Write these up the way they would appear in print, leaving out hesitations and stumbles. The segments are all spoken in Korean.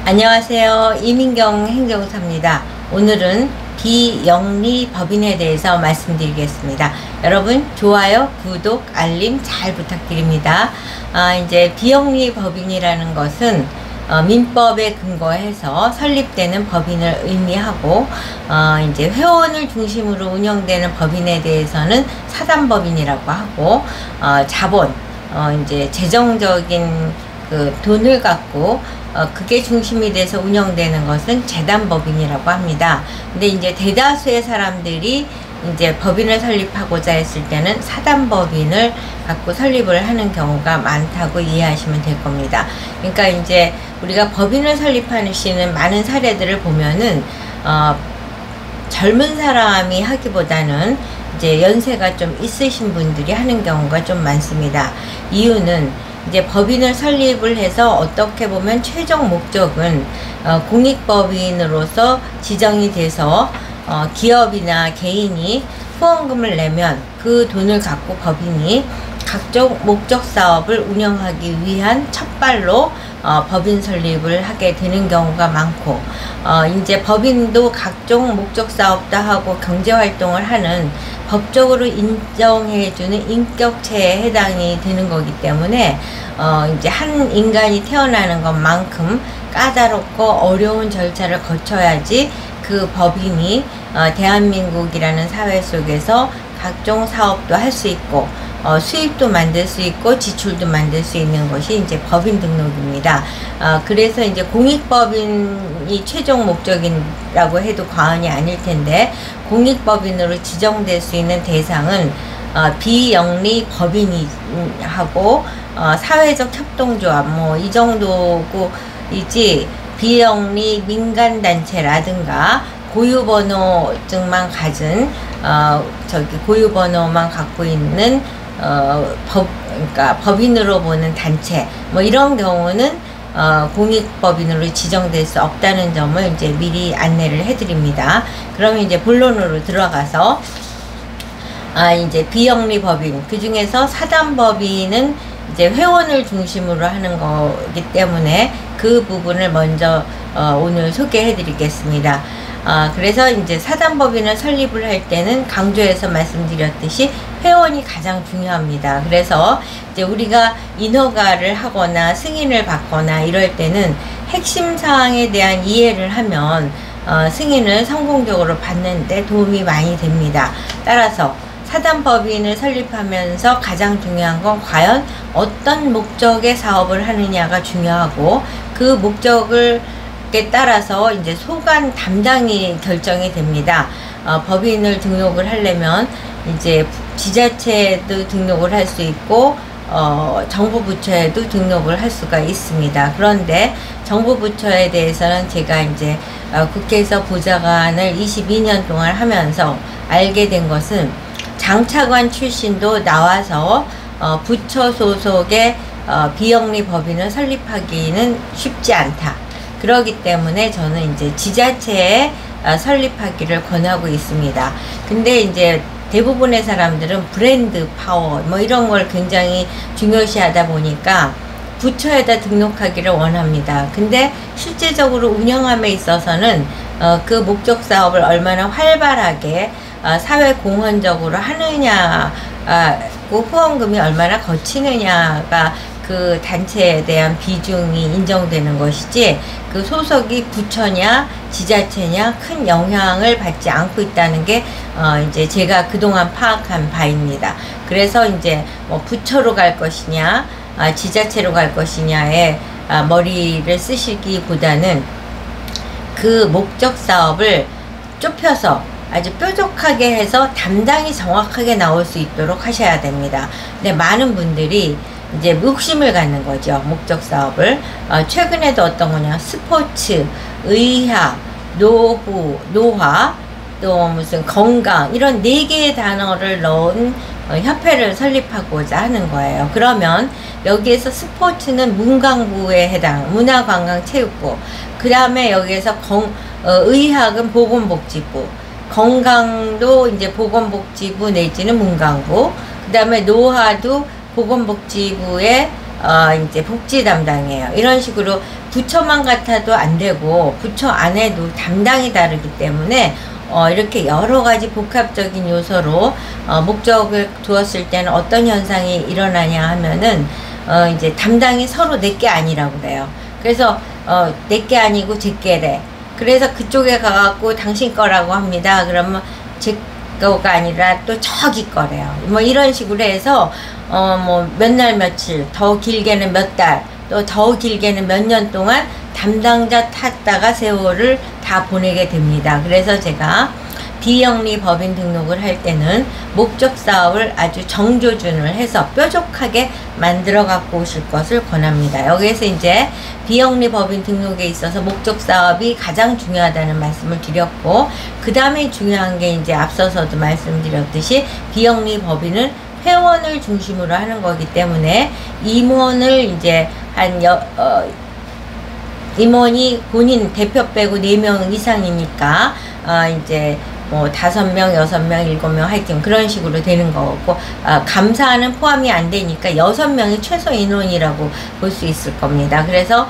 안녕하세요. 이민경 행정사입니다. 오늘은 비영리 법인에 대해서 말씀드리겠습니다. 여러분 좋아요, 구독, 알림 잘 부탁드립니다. 이제 비영리 법인이라는 것은 민법에 근거해서 설립되는 법인을 의미하고 이제 회원을 중심으로 운영되는 법인에 대해서는 사단법인이라고 하고 자본 이제 재정적인 그 돈을 갖고 그게 중심이 돼서 운영되는 것은 재단법인이라고 합니다. 근데 이제 대다수의 사람들이 이제 법인을 설립하고자 했을 때는 사단법인을 갖고 설립을 하는 경우가 많다고 이해하시면 될 겁니다. 그러니까 이제 우리가 법인을 설립하시는 많은 사례들을 보면은 젊은 사람이 하기보다는 이제 연세가 좀 있으신 분들이 하는 경우가 좀 많습니다. 이유는 이제 법인을 설립을 해서 어떻게 보면 최종 목적은 공익법인으로서 지정이 돼서 기업이나 개인이 후원금을 내면 그 돈을 갖고 법인이 각종 목적 사업을 운영하기 위한 첫발로 법인 설립을 하게 되는 경우가 많고 이제 법인도 각종 목적 사업도 하고 경제활동을 하는 법적으로 인정해주는 인격체에 해당이 되는 거기 때문에 이제 한 인간이 태어나는 것만큼 까다롭고 어려운 절차를 거쳐야지 그 법인이 대한민국이라는 사회 속에서 각종 사업도 할 수 있고 수입도 만들 수 있고 지출도 만들 수 있는 것이 이제 법인 등록입니다. 그래서 이제 공익법인이 최종 목적이라고 해도 과언이 아닐 텐데 공익법인으로 지정될 수 있는 대상은 비영리 법인하고 사회적 협동조합 뭐 이 정도고 이지 비영리 민간단체라든가 고유번호증만 가진 고유번호만 갖고 있는 그러니까 법인으로 보는 단체 뭐 이런 경우는 공익법인으로 지정될 수 없다는 점을 이제 미리 안내를 해드립니다. 그러면 이제 본론으로 들어가서 이제 비영리 법인 그 중에서 사단법인은 이제 회원을 중심으로 하는 거기 때문에 그 부분을 먼저 오늘 소개해 드리겠습니다. 그래서 이제 사단법인을 설립을 할 때는 강조해서 말씀드렸듯이 회원이 가장 중요합니다. 그래서 이제 우리가 인허가를 하거나 승인을 받거나 이럴 때는 핵심 사항에 대한 이해를 하면 승인을 성공적으로 받는 데 도움이 많이 됩니다. 따라서 사단법인을 설립하면서 가장 중요한 건 과연 어떤 목적의 사업을 하느냐가 중요하고 그 목적을 따라서 이제 소관 담당이 결정이 됩니다. 법인을 등록을 하려면 이제 지자체도 등록을 할 수 있고 정부 부처에도 등록을 할 수가 있습니다. 그런데 정부 부처에 대해서는 제가 이제 국회에서 보좌관을 22년 동안 하면서 알게 된 것은 장차관 출신도 나와서 부처 소속의 비영리 법인을 설립하기는 쉽지 않다. 그러기 때문에 저는 이제 지자체에 설립하기를 권하고 있습니다. 근데 이제 대부분의 사람들은 브랜드 파워 뭐 이런 걸 굉장히 중요시하다 보니까 부처에다 등록하기를 원합니다. 근데 실제적으로 운영함에 있어서는 그 목적 사업을 얼마나 활발하게 사회 공헌적으로 하느냐 후원금이 얼마나 거치느냐가 그 단체에 대한 비중이 인정되는 것이지 그 소속이 부처냐 지자체냐 큰 영향을 받지 않고 있다는 게 이제 제가 그동안 파악한 바입니다. 그래서 이제 뭐 부처로 갈 것이냐 지자체로 갈 것이냐에 머리를 쓰시기보다는 그 목적 사업을 좁혀서 아주 뾰족하게 해서 담당이 정확하게 나올 수 있도록 하셔야 됩니다. 근데 많은 분들이 이제 욕심을 갖는 거죠. 목적 사업을. 최근에도 어떤 거냐. 스포츠, 의학, 노후, 노화, 또 무슨 건강 이런 4개의 단어를 넣은 협회를 설립하고자 하는 거예요. 그러면 여기에서 스포츠는 문광부에 해당, 문화관광체육부. 그 다음에 여기에서 의학은 보건복지부. 건강도 이제 보건복지부 내지는 문광부. 그 다음에 노화도 보건복지부의 이제 복지 담당이에요. 이런 식으로 부처만 같아도 안 되고 부처 안에도 담당이 다르기 때문에 이렇게 여러 가지 복합적인 요소로 목적을 두었을 때는 어떤 현상이 일어나냐 하면은 이제 담당이 서로 내게 아니라고 그래요. 그래서 내게 아니고 제게래. 그래서 그쪽에 가갖고 당신 거라고 합니다. 그러면 제 거가 아니라 또 저기 거래요. 뭐 이런 식으로 해서 뭐 몇 날 며칠, 더 길게는 몇 달, 또 더 길게는 몇 년 동안 담당자 탔다가 세월을 다 보내게 됩니다. 그래서 제가 비영리 법인 등록을 할 때는 목적 사업을 아주 정조준을 해서 뾰족하게 만들어 갖고 오실 것을 권합니다. 여기에서 이제 비영리 법인 등록에 있어서 목적 사업이 가장 중요하다는 말씀을 드렸고, 그 다음에 중요한 게 이제 앞서서도 말씀드렸듯이 비영리 법인은 회원을 중심으로 하는 거기 때문에 임원을 이제 임원이 본인 대표 빼고 4명 이상이니까 이제 뭐 5명, 6명, 7명 하여튼 그런 식으로 되는 거고, 감사는 포함이 안 되니까 6명이 최소 인원이라고 볼 수 있을 겁니다. 그래서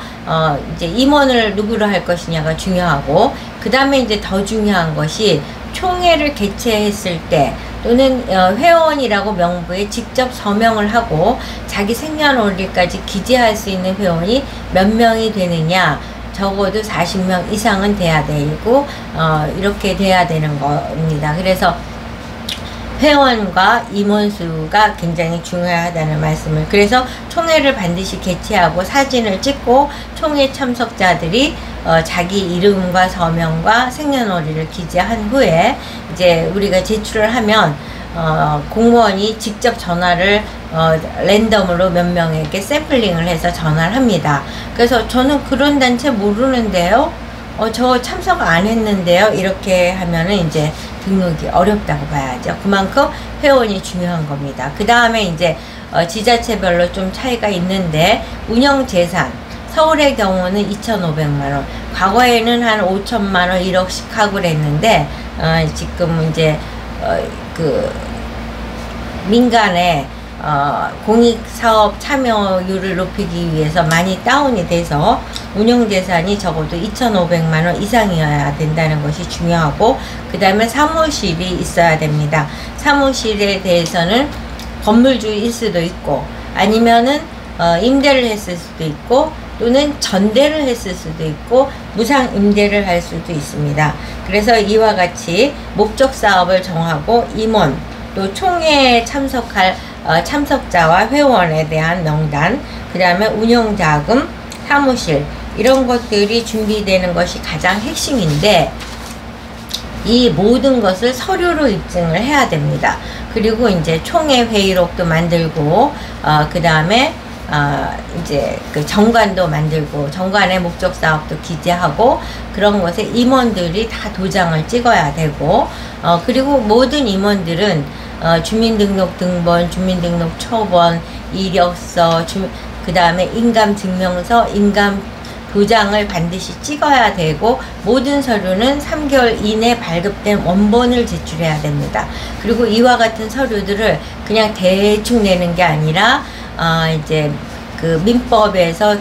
이제 임원을 누구로 할 것이냐가 중요하고, 그 다음에 이제 더 중요한 것이 총회를 개최했을 때 또는 회원이라고 명부에 직접 서명을 하고 자기 생년월일까지 기재할 수 있는 회원이 몇 명이 되느냐, 적어도 40명 이상은 돼야 되고 이렇게 돼야 되는 겁니다. 그래서 회원과 임원수가 굉장히 중요하다는 말씀을, 그래서 총회를 반드시 개최하고 사진을 찍고 총회 참석자들이 자기 이름과 서명과 생년월일을 기재한 후에 이제 우리가 제출을 하면 공무원이 직접 전화를 랜덤으로 몇 명에게 샘플링을 해서 전화를 합니다. 그래서 저는 그런 단체 모르는데요, 저 참석 안 했는데요, 이렇게 하면은 이제 등록이 어렵다고 봐야죠. 그만큼 회원이 중요한 겁니다. 그 다음에 이제 지자체별로 좀 차이가 있는데, 운영재산 서울의 경우는 2,500만원, 과거에는 한 5천만원 1억씩 하고 그랬는데 지금 이제 그 민간의 공익사업 참여율을 높이기 위해서 많이 다운이 돼서 운영재산이 적어도 2,500만원 이상이어야 된다는 것이 중요하고, 그 다음에 사무실이 있어야 됩니다. 사무실에 대해서는 건물주일 수도 있고 아니면은 임대를 했을 수도 있고 또는 전대를 했을 수도 있고 무상 임대를 할 수도 있습니다. 그래서 이와 같이 목적 사업을 정하고 임원, 또 총회에 참석할 참석자와 회원에 대한 명단, 그 다음에 운영자금, 사무실, 이런 것들이 준비되는 것이 가장 핵심인데, 이 모든 것을 서류로 입증을 해야 됩니다. 그리고 이제 총회 회의록도 만들고 그 다음에 이제 그 정관도 만들고 정관의 목적 사업도 기재하고, 그런 것에 임원들이 다 도장을 찍어야 되고, 그리고 모든 임원들은 주민등록 등본, 주민등록 초본, 이력서, 그 다음에 인감증명서, 인감 도장을 반드시 찍어야 되고, 모든 서류는 3개월 이내 발급된 원본을 제출해야 됩니다. 그리고 이와 같은 서류들을 그냥 대충 내는 게 아니라 이제 그 민법에서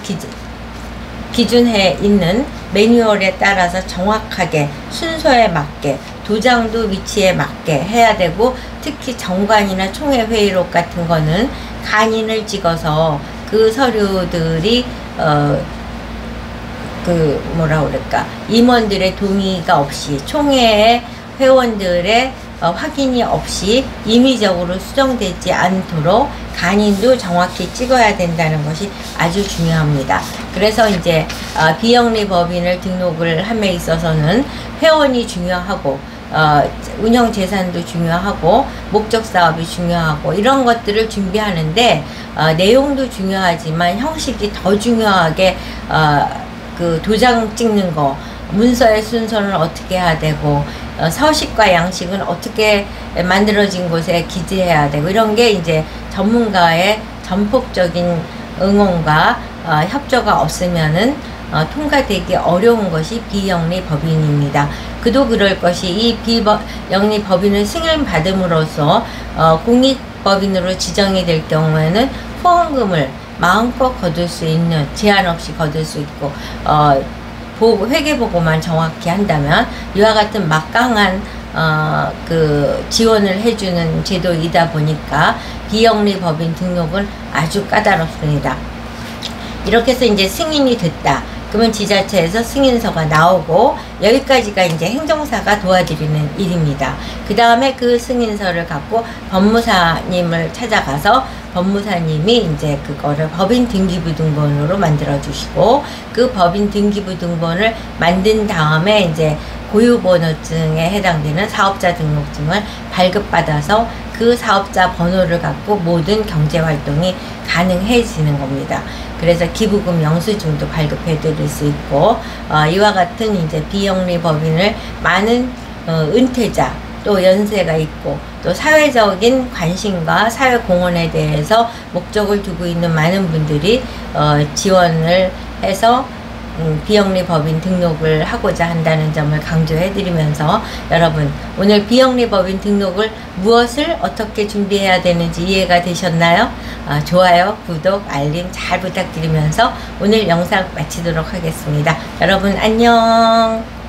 기준해 있는 매뉴얼에 따라서 정확하게 순서에 맞게 도장도 위치에 맞게 해야 되고, 특히 정관이나 총회 회의록 같은 거는 간인을 찍어서 그 서류들이 그 뭐라 그럴까, 임원들의 동의가 없이, 총회의 회원들의 확인이 없이 임의적으로 수정되지 않도록 간인도 정확히 찍어야 된다는 것이 아주 중요합니다. 그래서 이제 비영리 법인을 등록을 함에 있어서는 회원이 중요하고 운영재산도 중요하고 목적 사업이 중요하고 이런 것들을 준비하는데 내용도 중요하지만 형식이 더 중요하게 그 도장 찍는 거, 문서의 순서는 어떻게 해야 되고 서식과 양식은 어떻게 만들어진 곳에 기재해야 되고, 이런 게 이제 전문가의 전폭적인 응원과 협조가 없으면은 통과되기 어려운 것이 비영리 법인입니다. 그도 그럴 것이, 이 비영리 법인을 승인받음으로써 공익법인으로 지정이 될 경우에는 후원금을 마음껏 거둘 수 있는, 제한 없이 거둘 수 있고 회계보고만 정확히 한다면 이와 같은 막강한 그 지원을 해주는 제도이다 보니까 비영리 법인 등록은 아주 까다롭습니다. 이렇게 해서 이제 승인이 됐다. 그러면 지자체에서 승인서가 나오고 여기까지가 이제 행정사가 도와드리는 일입니다. 그 다음에 그 승인서를 갖고 법무사님을 찾아가서 법무사님이 이제 그거를 법인 등기부 등본으로 만들어 주시고, 그 법인 등기부 등본을 만든 다음에 이제 고유번호증에 해당되는 사업자 등록증을 발급받아서 그 사업자 번호를 갖고 모든 경제활동이 가능해지는 겁니다. 그래서 기부금 영수증도 발급해 드릴 수 있고, 이와 같은 이제 비영리 법인을 많은 은퇴자, 또 연세가 있고, 또 사회적인 관심과 사회 공헌에 대해서 목적을 두고 있는 많은 분들이 지원을 해서 비영리 법인 등록을 하고자 한다는 점을 강조해 드리면서, 여러분 오늘 비영리 법인 등록을 무엇을 어떻게 준비해야 되는지 이해가 되셨나요? 좋아요, 구독, 알림 잘 부탁드리면서 오늘 영상 마치도록 하겠습니다. 여러분 안녕.